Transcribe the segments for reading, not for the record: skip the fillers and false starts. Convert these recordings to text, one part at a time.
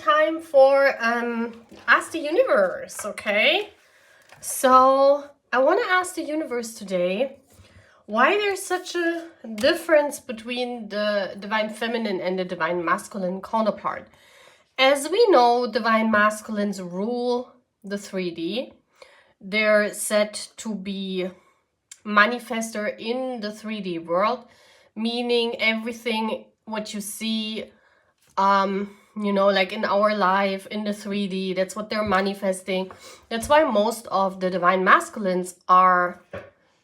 time for Ask the Universe, okay? So I want to ask the universe today why there's such a difference between the divine feminine and the divine masculine counterpart. As we know, divine masculines rule the 3D. They're said to be manifester in the 3D world, meaning everything what you see like in our life in the 3D, that's what they're manifesting. That's why most of the divine masculines are,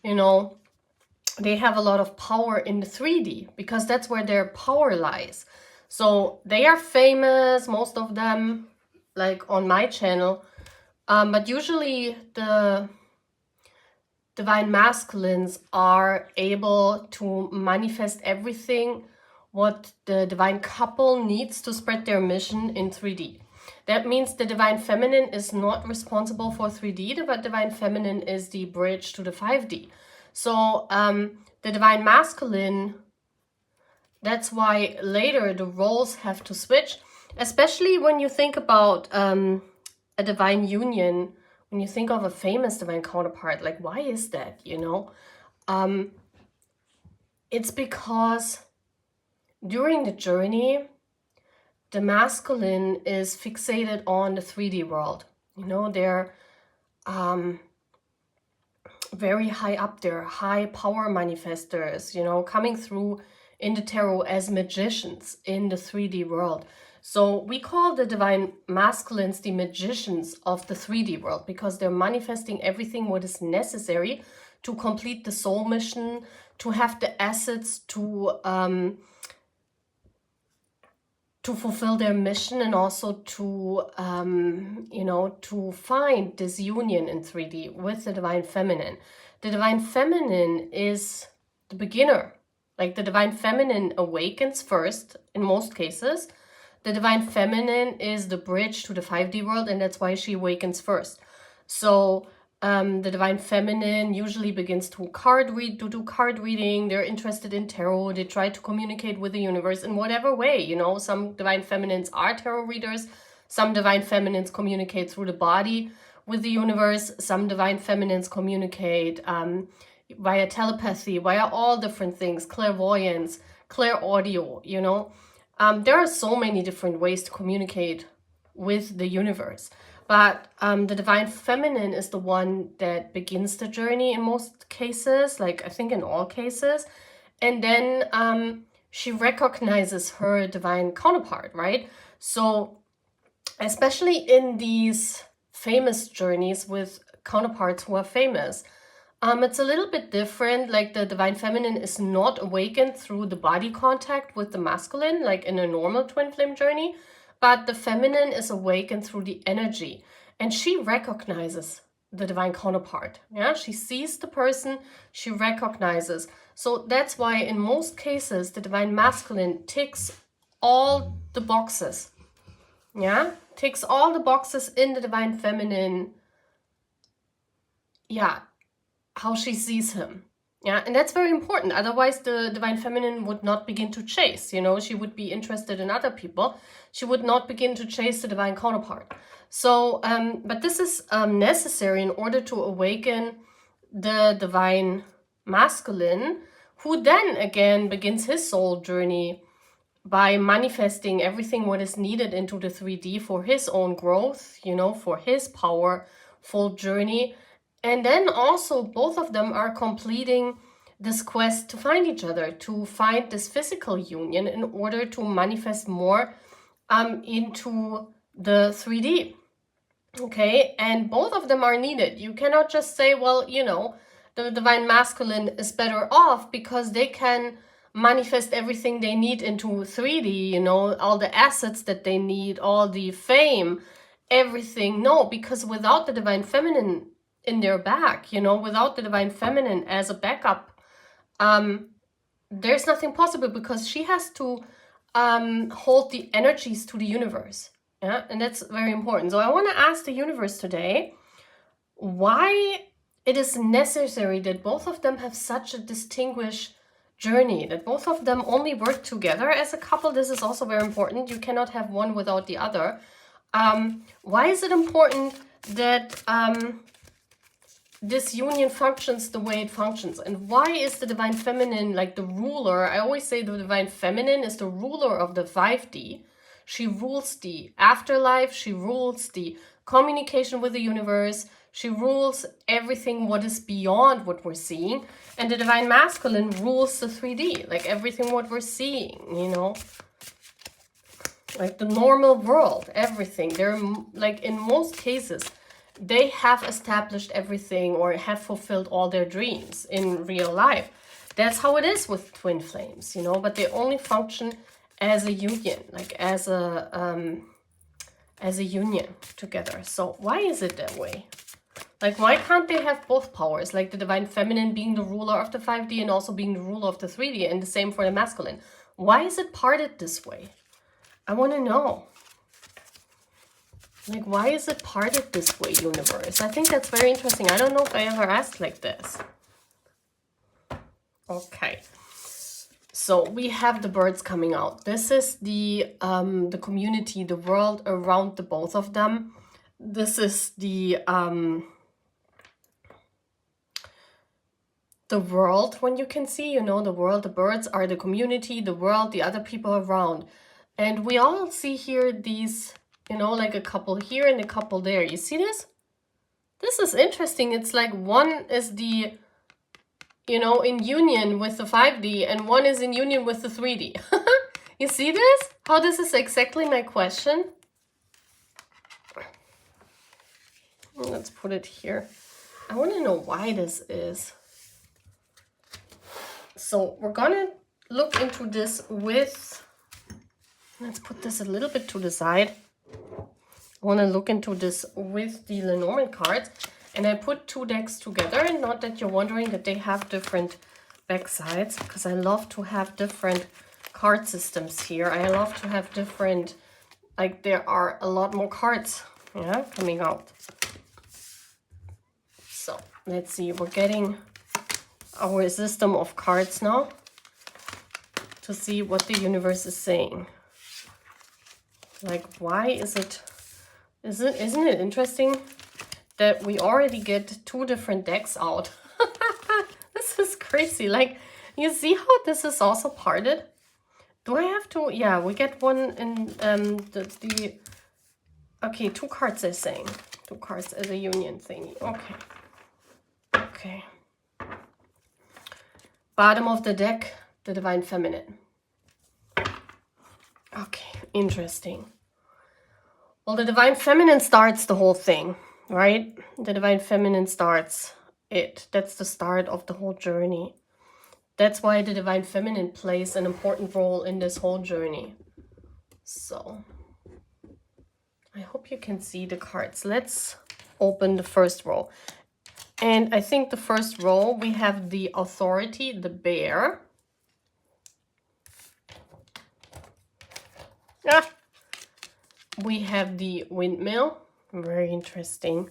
they have a lot of power in the 3D because that's where their power lies. So they are famous, most of them, like on my channel, but usually the divine masculines are able to manifest everything what the divine couple needs to spread their mission in 3D. That means the divine feminine is not responsible for 3D, but divine feminine is the bridge to the 5D. So the divine masculine, that's why later the roles have to switch, especially when you think about a divine union, when you think of a famous divine counterpart. Like, why is that, It's because during the journey, the masculine is fixated on the 3D world. They're very high up there, high power manifestors, coming through in the tarot as magicians in the 3D world. So we call the divine masculines the magicians of the 3D world because they're manifesting everything what is necessary to complete the soul mission, to have the assets to fulfill their mission, and also to to find this union in 3D with the divine feminine. The divine feminine is the beginner. Like, the divine feminine awakens first in most cases. The divine feminine is the bridge to the 5D world, and that's why she awakens first. So the divine feminine usually begins to do card reading. They're interested in tarot. They try to communicate with the universe in whatever way. Some divine feminines are tarot readers. Some divine feminines communicate through the body with the universe. Some divine feminines communicate via telepathy, via all different things, clairvoyance, clairaudio, There are so many different ways to communicate with the universe. But the divine feminine is the one that begins the journey in most cases, like I think in all cases. And then she recognizes her divine counterpart, right? So especially in these famous journeys with counterparts who are famous, it's a little bit different. Like, the divine feminine is not awakened through the body contact with the masculine, like in a normal twin flame journey. But the feminine is awakened through the energy, and she recognizes the divine counterpart. Yeah, she sees the person, she recognizes. So that's why in most cases the divine masculine ticks all the boxes. Yeah, ticks all the boxes in the divine feminine. Yeah, how she sees him. Yeah, and that's very important. Otherwise, the divine feminine would not begin to chase. She would be interested in other people. She would not begin to chase the divine counterpart. So, but this is necessary in order to awaken the divine masculine, who then again begins his soul journey by manifesting everything what is needed into the 3D for his own growth, for his powerful journey. And then also both of them are completing this quest to find each other, to find this physical union in order to manifest more into the 3D. Okay, and both of them are needed. You cannot just say, well, the divine masculine is better off because they can manifest everything they need into 3D, all the assets that they need, all the fame, everything. No, because without the divine feminine in their back, without the divine feminine as a backup, there's nothing possible, because she has to hold the energies to the universe. Yeah, and that's very important. So I want to ask the universe today why it is necessary that both of them have such a distinguished journey, that both of them only work together as a couple. This is also very important. You cannot have one without the other. Why is it important that this union functions the way it functions? And why is the Divine Feminine like the ruler? I always say the Divine Feminine is the ruler of the 5D. She rules the afterlife. She rules the communication with the universe. She rules everything what is beyond what we're seeing. And the Divine Masculine rules the 3D, like everything what we're seeing, you know. Like the normal world, everything. They're like, in most cases, they have established everything or have fulfilled all their dreams in real life. That's how it is with twin flames, you know, but they only function as a union, like as a union together. So why is it that way? Like, why can't they have both powers? Like the Divine Feminine being the ruler of the 5D and also being the ruler of the 3D, and the same for the masculine. Why is it parted this way? I want to know. Like, why is it parted this way, universe? I think that's very interesting. I don't know if I ever asked like this. Okay. So we have the birds coming out. This is the community, the world around the both of them. This is the world, when you can see, you know, the world. The birds are the community, the world, the other people around. And we all see here these, you know, like a couple here and a couple there. You see this? This is interesting. It's like one is the, you know, in union with the 5D and one is in union with the 3D. You see this? How this is exactly my question. Let's put it here. I want to know why this is. So we're going to look into this with, let's put this a little bit to the side. I want to look into this with the Lenormand cards. And I put two decks together. And not that you're wondering that they have different back sides, because I love to have different card systems here. I love to have different, like there are a lot more cards, yeah, coming out. So let's see, we're getting our system of cards now to see what the universe is saying. Like, why is it, isn't it interesting that we already get two different decks out? This is crazy. Like, you see how this is also parted? Do I have to? Yeah, we get one in the okay, two cards they're saying. Two cards as a union thingy. Okay. Okay. Bottom of the deck, the Divine Feminine. Okay, interesting. Well, the Divine Feminine starts the whole thing, right? The Divine Feminine starts it. That's the start of the whole journey. That's why the Divine Feminine plays an important role in this whole journey. So, I hope you can see the cards. Let's open the first row. And I think the first row, we have the Authority, the Bear. Ah. We have the Windmill. Very interesting.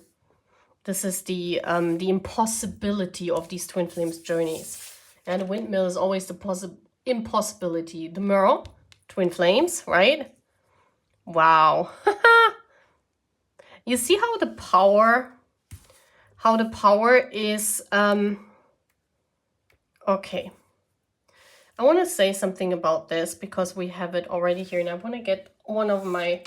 This is the impossibility of these Twin Flames journeys. And the Windmill is always the impossibility. The Merle, Twin Flames, right? Wow. You see how the power is, okay. I want to say something about this because we have it already here, and I want to get one of my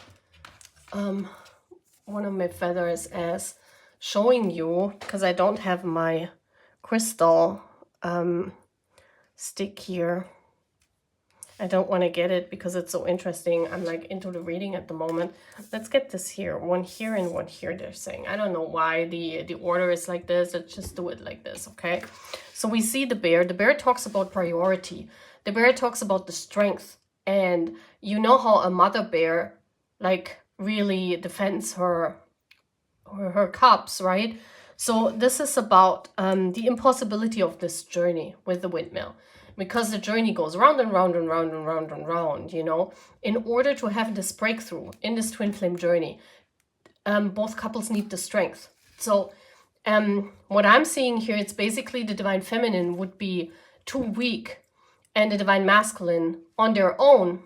feathers as showing you, because I don't have my crystal stick here. I don't want to get it because it's so interesting. I'm like into the reading at the moment. Let's get this here. One here and one here, they're saying. I don't know why the order is like this. Let's just do it like this, okay? So we see the bear. The bear talks about priority. The bear talks about the strength. And you know how a mother bear, like, really defends her cubs, right? So this is about the impossibility of this journey with the Windmill. Because the journey goes round and round and round and round and round, you know. In order to have this breakthrough in this twin flame journey, both couples need the strength. So what I'm seeing here, it's basically the Divine Feminine would be too weak and the divine masculine on their own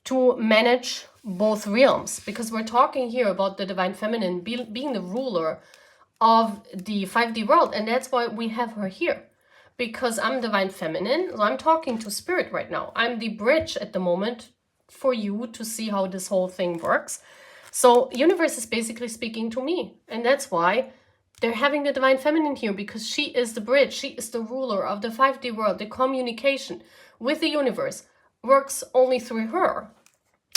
to manage both realms, because we're talking here about the divine feminine being the ruler of the 5D world, and that's why we have her here, because I'm divine feminine, so I'm talking to spirit right now. I'm the bridge at the moment for you to see how this whole thing works. So universe is basically speaking to me, and that's why they're having the divine feminine here, because she is the bridge, she is the ruler of the 5D world. The communication with the universe works only through her.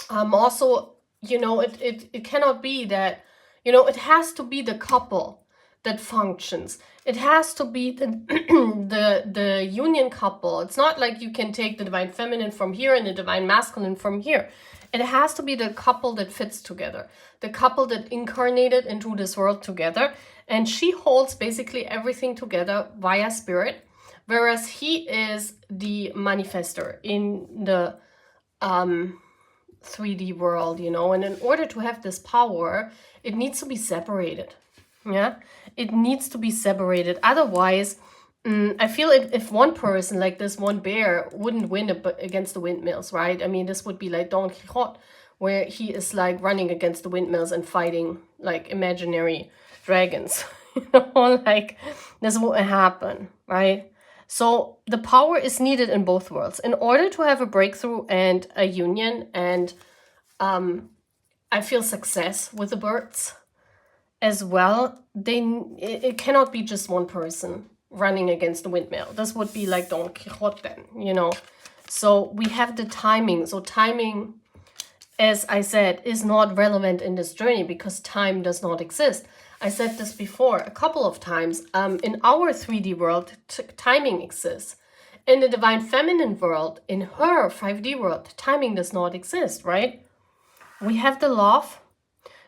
Also, you know, it cannot be that, you know, it has to be the couple that functions. It has to be the union couple. It's not like you can take the divine feminine from here and the divine masculine from here. It has to be the couple that fits together, the couple that incarnated into this world together. And she holds basically everything together via spirit, whereas he is the manifester in the 3D world, you know. And in order to have this power, it needs to be separated. Yeah, it needs to be separated. Otherwise, I feel if one person, like this one bear, wouldn't win against the windmills, right? I mean, this would be like Don Quixote, where he is like running against the windmills and fighting like imaginary dragons. You know, like this won't happen, right? So the power is needed in both worlds in order to have a breakthrough and a union. And I feel success with the birds as well. It cannot be just one person running against the windmill. This would be like Don Quixote then, you know. So we have the timing. So timing, as I said, is not relevant in this journey because time does not exist. I said this before a couple of times. In our 3D world, timing exists. In the divine feminine world, in her 5D world, timing does not exist, right? We have the love.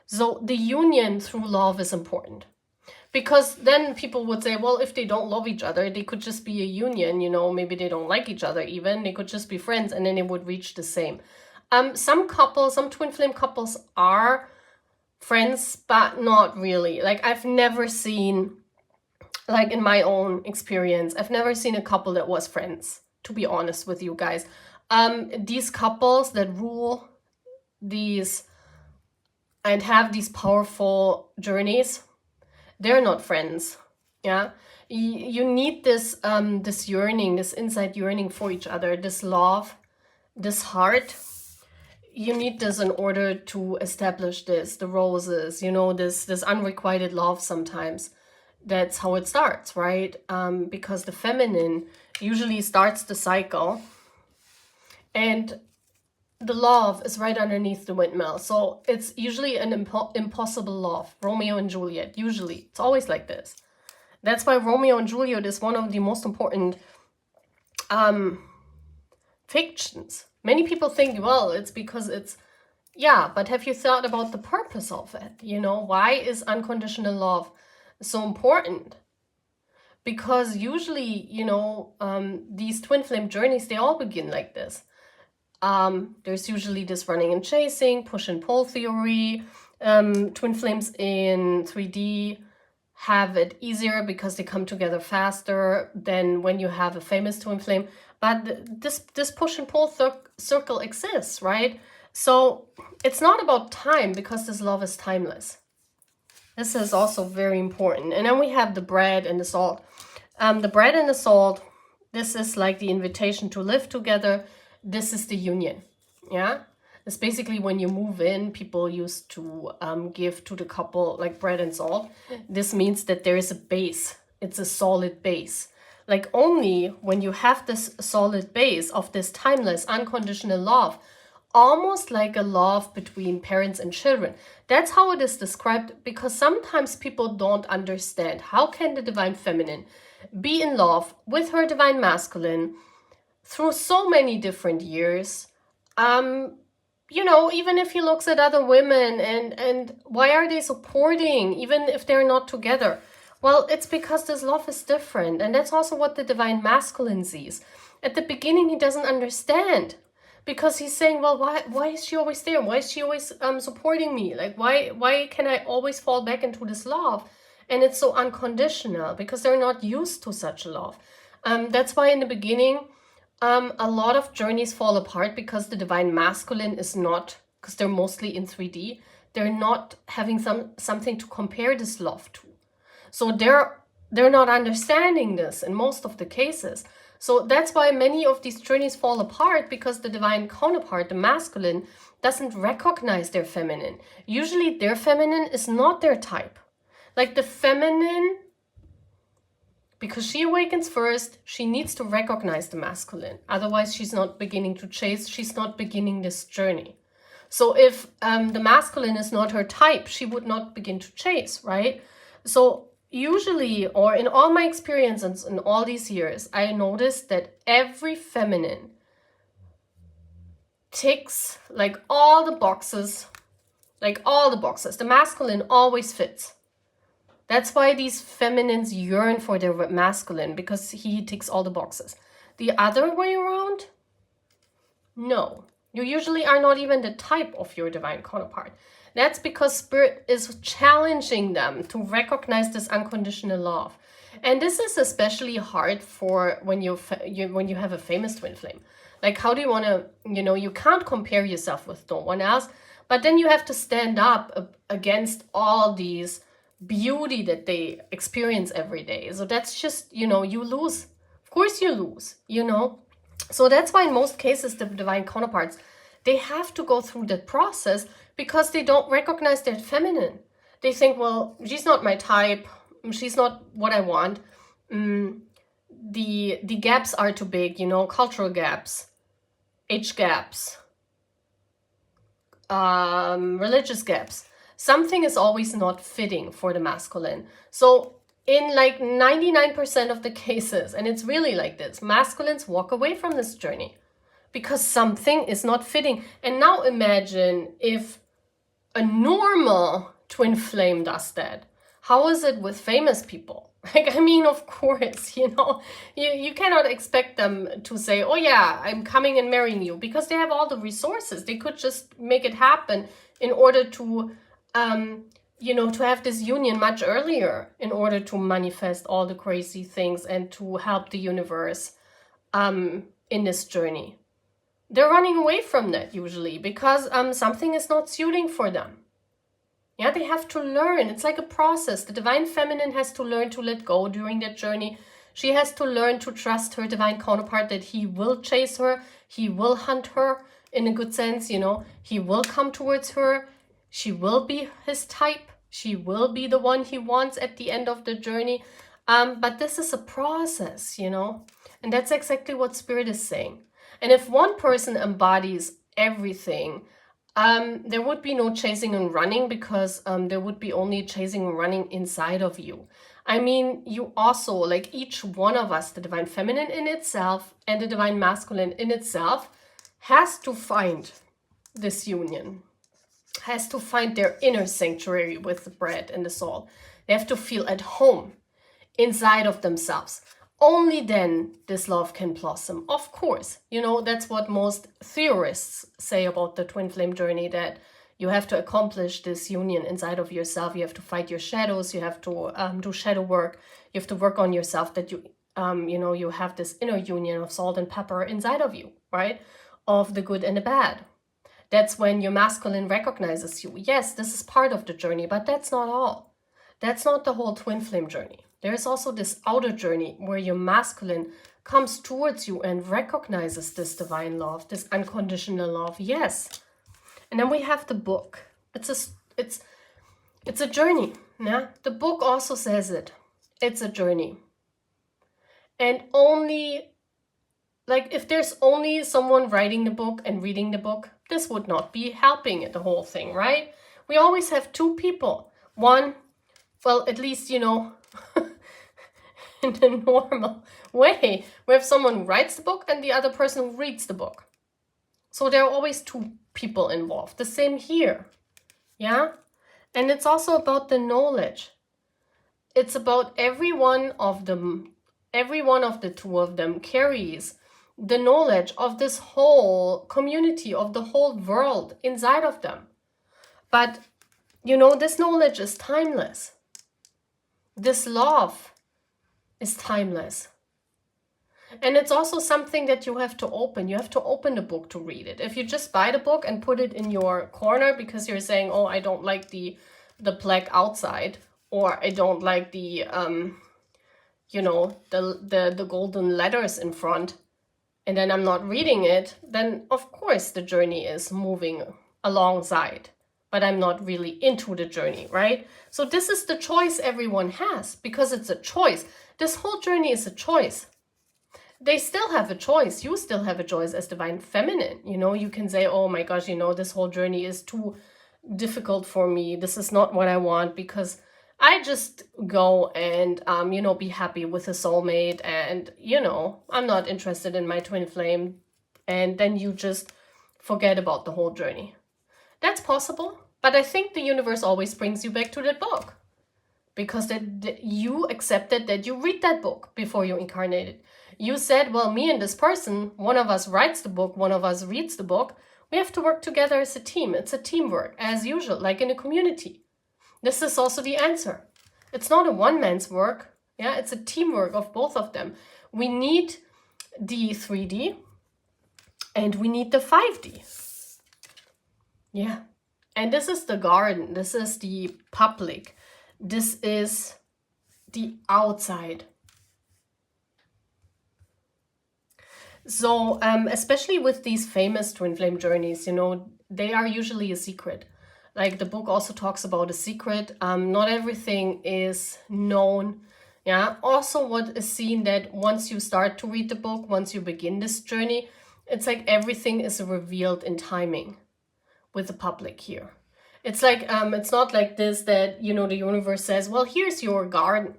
So the union through love is important. Because then people would say, well, if they don't love each other, they could just be a union, you know, maybe they don't like each other even, they could just be friends and then they would reach the same. Some couples, some twin flame couples are friends, but not really. Like I've never seen, like in my own experience, I've never seen a couple that was friends, to be honest with you guys. These couples that rule these and have these powerful journeys, they're not friends. Yeah, you need this this yearning, this inside yearning for each other, this love, this heart. You need this in order to establish this, the roses, you know, this unrequited love sometimes. That's how it starts, right? Because the feminine usually starts the cycle and the love is right underneath the windmill. So it's usually an impossible love. Romeo and Juliet, usually. It's always like this. That's why Romeo and Juliet is one of the most important fictions. Many people think, well, it's because it's, yeah, but have you thought about the purpose of it? You know, why is unconditional love so important? Because usually, you know, these twin flame journeys, they all begin like this. There's usually this running and chasing, push and pull theory. Twin flames in 3D have it easier because they come together faster than when you have a famous twin flame. But this push and pull circle exists, right? So it's not about time because this love is timeless. This is also very important. And then we have the bread and the salt. The bread and the salt, this is like the invitation to live together. This is the union, yeah? It's basically when you move in, people used to give to the couple like bread and salt. This means that there is a base. It's a solid base. Like only when you have this solid base of this timeless, unconditional love, almost like a love between parents and children. That's how it is described, because sometimes people don't understand. How can the divine feminine be in love with her divine masculine through so many different years? You know, even if he looks at other women and why are they supporting, even if they're not together? Well, it's because this love is different. And that's also what the divine masculine sees. At the beginning, he doesn't understand because he's saying, well, why is she always there? Why is she always supporting me? Like, why can I always fall back into this love? And it's so unconditional because they're not used to such love. That's why in the beginning, a lot of journeys fall apart because the divine masculine is not, because they're mostly in 3D, they're not having something to compare this love to. So they're not understanding this in most of the cases. So that's why many of these journeys fall apart, because the divine counterpart, the masculine, doesn't recognize their feminine. Usually their feminine is not their type. Like the feminine, because she awakens first, she needs to recognize the masculine. Otherwise, she's not beginning to chase. She's not beginning this journey. So if the masculine is not her type, she would not begin to chase, right? So usually, or in all my experiences in all these years, I noticed that every feminine ticks like all the boxes, The masculine always fits. That's why these feminines yearn for their masculine, because he ticks all the boxes. The other way around, no. You usually are not even the type of your divine counterpart. That's because Spirit is challenging them to recognize this unconditional love. And this is especially hard for when you have a famous twin flame. Like, how do you want to, you can't compare yourself with no one else, but then you have to stand up against all these beauty that they experience every day. So that's just, you lose. Of course you lose, So that's why in most cases, the divine counterparts, they have to go through that process because they don't recognize their feminine. They think, well, she's not my type. She's not what I want. The gaps are too big, cultural gaps, age gaps, religious gaps. Something is always not fitting for the masculine. So in like 99% of the cases, and it's really like this, masculines walk away from this journey because something is not fitting. And now imagine if a normal twin flame does that. How is it with famous people? Like, I mean, of course, you cannot expect them to say, oh yeah, I'm coming and marrying you, because they have all the resources. They could just make it happen in order to, to have this union much earlier, in order to manifest all the crazy things and to help the universe in this journey. They're running away from that usually because something is not suiting for them. Yeah, they have to learn. It's like a process. The divine feminine has to learn to let go during that journey. She has to learn to trust her divine counterpart, that he will chase her. He will hunt her in a good sense, He will come towards her. She will be his type. She will be the one he wants at the end of the journey. But this is a process, And that's exactly what Spirit is saying. And if one person embodies everything, there would be no chasing and running, because there would be only chasing and running inside of you. I mean, you also, like each one of us, the divine feminine in itself and the divine masculine in itself, has to find this union, has to find their inner sanctuary with the bread and the soul. They have to feel at home inside of themselves. Only then this love can blossom. Of course, that's what most theorists say about the twin flame journey, that you have to accomplish this union inside of yourself. You have to fight your shadows. You have to do shadow work. You have to work on yourself, that you have this inner union of salt and pepper inside of you, right? Of the good and the bad. That's when your masculine recognizes you. Yes, this is part of the journey, but that's not all. That's not the whole twin flame journey. There is also this outer journey where your masculine comes towards you and recognizes this divine love, this unconditional love. Yes. And then we have the book. It's a journey. Yeah. The book also says it. It's a journey. And only, like, if there's only someone writing the book and reading the book, this would not be helping it, the whole thing, right? We always have two people. One, well, at least, in the normal way, we have someone who writes the book and the other person who reads the book. So there are always two people involved. The same here. Yeah? And it's also about the knowledge. It's about every one of the two of them carries the knowledge of this whole community, of the whole world inside of them. But, this knowledge is timeless. This love is timeless. And it's also something that you have to open. You have to open the book to read it. If you just buy the book and put it in your corner because you're saying, oh, I don't like the black outside, or I don't like the, you know, the golden letters in front, and then I'm not reading it, then of course the journey is moving alongside, but I'm not really into the journey, right? So this is the choice everyone has, because it's a choice. This whole journey is a choice. They still have a choice. You still have a choice as divine feminine. You know, you can say, oh my gosh, you know, this whole journey is too difficult for me. This is not what I want, because I just go and, you know, be happy with a soulmate, and, you know, I'm not interested in my twin flame. And then you just forget about the whole journey. That's possible. But I think the universe always brings you back to that book, because that you accepted that you read that book before you incarnated. You said, well, me and this person, one of us writes the book, one of us reads the book. We have to work together as a team. It's a teamwork, as usual, like in a community. This is also the answer. It's not a one-man's work. Yeah, it's a teamwork of both of them. We need the 3D and we need the 5D. Yeah. And this is the garden. This is the public. This is the outside. So, especially with these famous twin flame journeys, you know, they are usually a secret. Like the book also talks about a secret. Not everything is known. Yeah. Also, what is seen that once you start to read the book, once you begin this journey, it's like everything is revealed in timing with the public here. It's like, it's not like this that, you know, the universe says, well, here's your garden.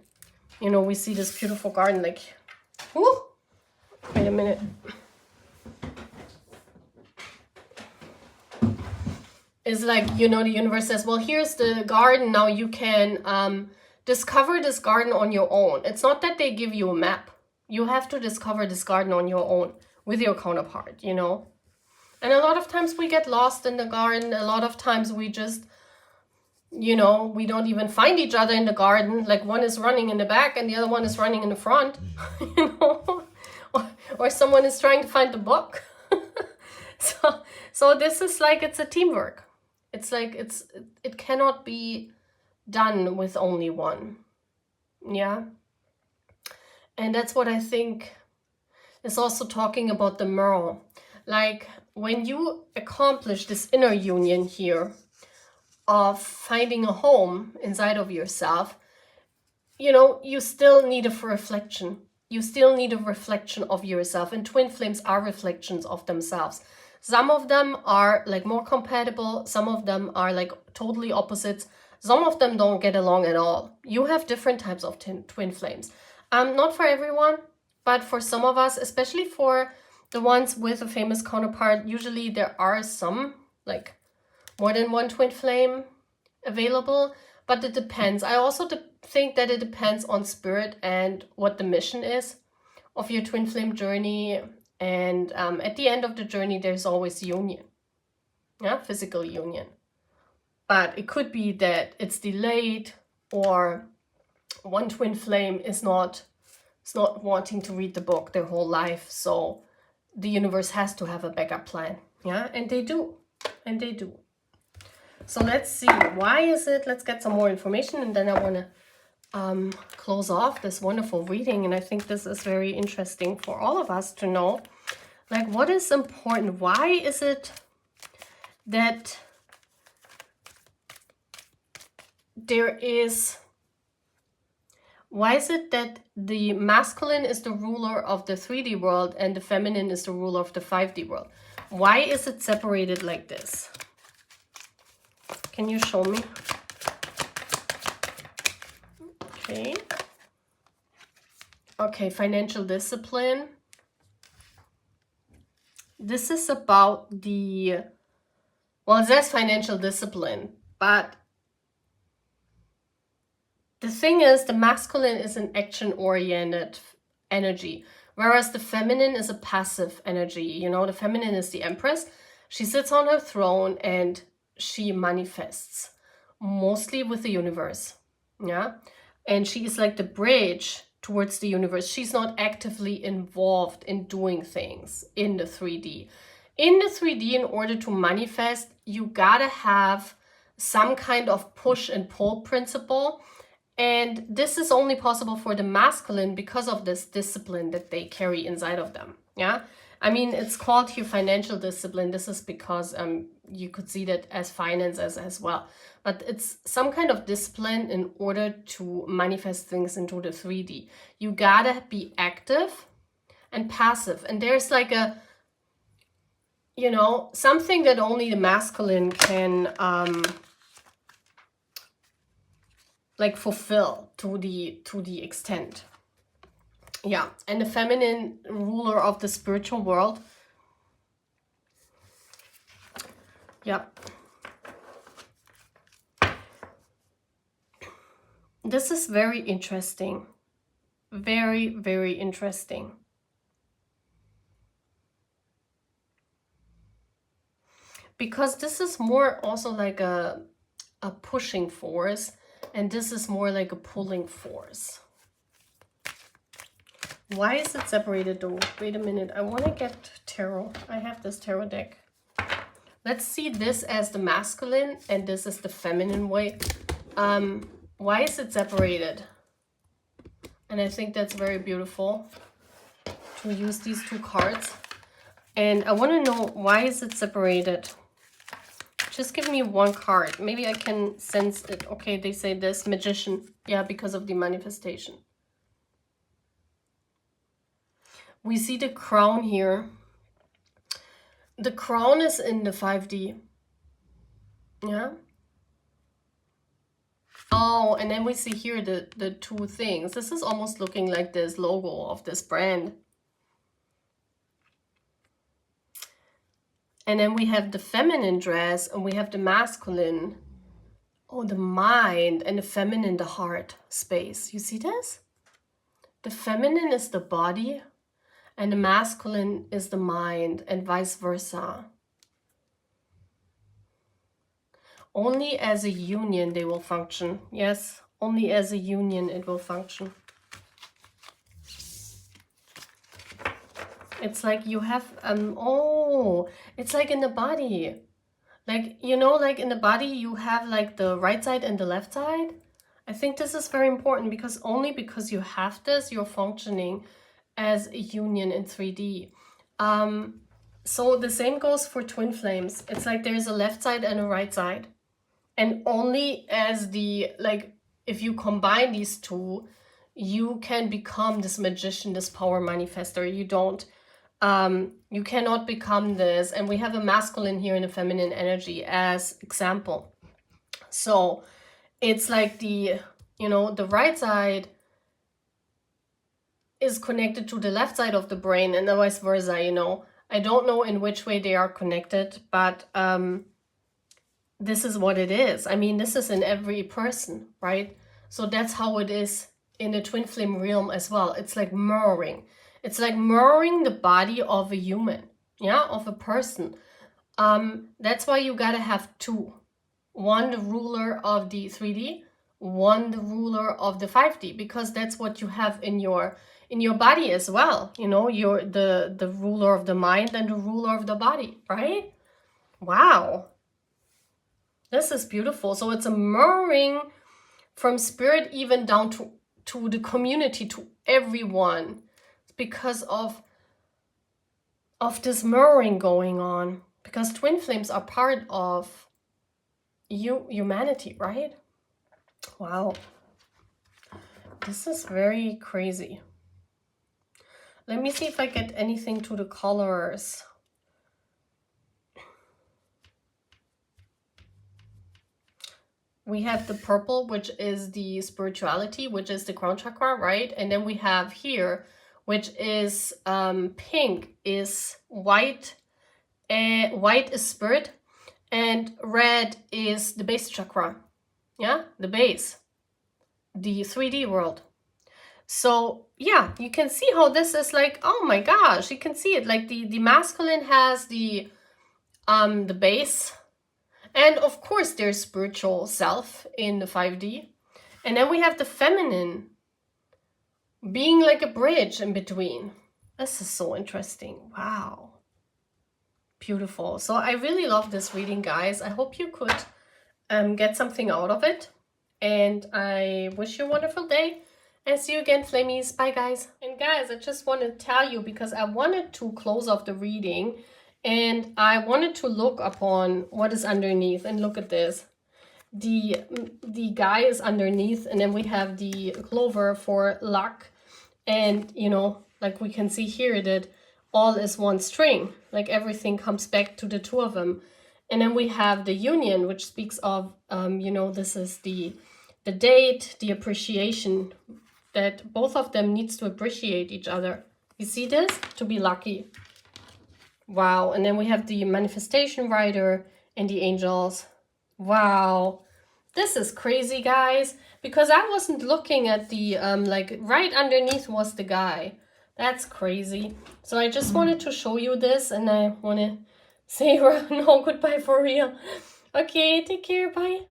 You know, we see this beautiful garden, like, whoo, wait a minute. It's like, you know, the universe says, well, here's the garden. Now you can discover this garden on your own. It's not that they give you a map. You have to discover this garden on your own with your counterpart, you know. And a lot of times we get lost in the garden. A lot of times we just, you know, we don't even find each other in the garden. Like one is running in the back and the other one is running in the front, you know. Or someone is trying to find the book. So this is like, it's a teamwork. It's like, it cannot be done with only one. Yeah. And that's what I think is also talking about the mirror. Like when you accomplish this inner union here of finding a home inside of yourself, you know, you still need a reflection. You still need a reflection of yourself. And twin flames are reflections of themselves. Some of them are like more compatible. Some of them are like totally opposites. Some of them don't get along at all. You have different types of twin flames. Not for everyone, but for some of us, especially for the ones with a famous counterpart, usually there are some, like more than one twin flame available, but it depends. I also think that it depends on spirit and what the mission is of your twin flame journey. And at the end of the journey, there's always union, yeah, physical union. But it could be that it's delayed, or one twin flame is not wanting to read the book their whole life. So the universe has to have a backup plan. Yeah, and they do. And they do. So let's see. Why is it? Let's get some more information. And then I want to close off this wonderful reading. And I think this is very interesting for all of us to know. Like, what is important? Why is it that why is it that the masculine is the ruler of the 3D world and the feminine is the ruler of the 5D world? Why is it separated like this? Can you show me? Okay. Okay, financial discipline. This is about the, well, it says financial discipline, but the thing is, the masculine is an action-oriented energy, whereas the feminine is a passive energy. You know, the feminine is the empress. She sits on her throne and she manifests, mostly with the universe. Yeah. And she is like the bridge towards the universe. She's not actively involved in doing things in the 3D. In the 3D, in order to manifest, you gotta have some kind of push and pull principle. And this is only possible for the masculine because of this discipline that they carry inside of them. Yeah. I mean, it's called here financial discipline. This is because you could see that as finance as well. But it's some kind of discipline in order to manifest things into the 3D. You gotta be active and passive. And there's like a, you know, something that only the masculine can like fulfill to the extent. Yeah, and the feminine ruler of the spiritual world. Yeah. This is very interesting. Very, very interesting. Because this is more also like a pushing force, and this is more like a pulling force. Why is it separated though? Wait a minute, I want to get tarot. I have this tarot deck. Let's see this as the masculine and this is the feminine way. Why is it separated? And I think that's very beautiful to use these two cards. And I want to know, why is it separated? Just give me one card. Maybe I can sense it. Okay, they say this, Magician. Yeah, because of the manifestation. We see the crown here. The crown is in the 5D. Yeah. Oh, and then we see here the two things. This is almost looking like this logo of this brand. And then we have the feminine dress and we have the masculine. Oh, the mind, and the feminine, the heart space. You see this? The feminine is the body and the masculine is the mind, and vice versa. Only as a union they will function. Yes, only as a union it will function. It's like you have, oh, it's like in the body. Like, you know, like in the body you have like the right side and the left side. I think this is very important because only because you have this, you're functioning as a union in 3D. So the same goes for twin flames. It's like there's a left side and a right side. And only as the, like, if you combine these two, you can become this magician, this power manifester. You don't, you cannot become this. And we have a masculine here and a feminine energy as example. So it's like the, you know, the right side is connected to the left side of the brain and vice versa, you know. I don't know in which way they are connected, but this is what it is. I mean, this is in every person, right? So that's how it is in the twin flame realm as well. It's like mirroring. It's like mirroring the body of a human, yeah, of a person. That's why you gotta have two. One, the ruler of the 3D, one, the ruler of the 5D, because that's what you have in your body as well. You know, you're the ruler of the mind and the ruler of the body, right? Wow. This is beautiful. So it's a mirroring from spirit even down to the community, to everyone. It's because of this mirroring going on. Because twin flames are part of humanity, right? Wow. This is very crazy. Let me see if I get anything to the colors. We have the purple, which is the spirituality, which is the crown chakra, right? And then we have here, which is pink, is white. White is spirit, and red is the base chakra. Yeah, the base, the 3D world. So yeah, you can see how this is like, oh my gosh, you can see it. Like the masculine has the base. And of course, there's spiritual self in the 5D. And then we have the feminine being like a bridge in between. This is so interesting. Wow. Beautiful. So I really love this reading, guys. I hope you could get something out of it. And I wish you a wonderful day. And see you again, Flamies. Bye, guys. And guys, I just want to tell you, because I wanted to close off the reading and I wanted to look upon what is underneath. And look at this. The guy is underneath, and then we have the clover for luck. And, you know, like we can see here that all is one string. Like everything comes back to the two of them. And then we have the union, which speaks of, you know, this is the date, the appreciation, that both of them needs to appreciate each other. You see this? To be lucky. Wow. And then we have the manifestation rider and the angels. Wow. This is crazy, guys. Because I wasn't looking at the, like right underneath was the guy. That's crazy. So I just wanted to show you this, and I want to say no, goodbye for real. Okay, take care. Bye.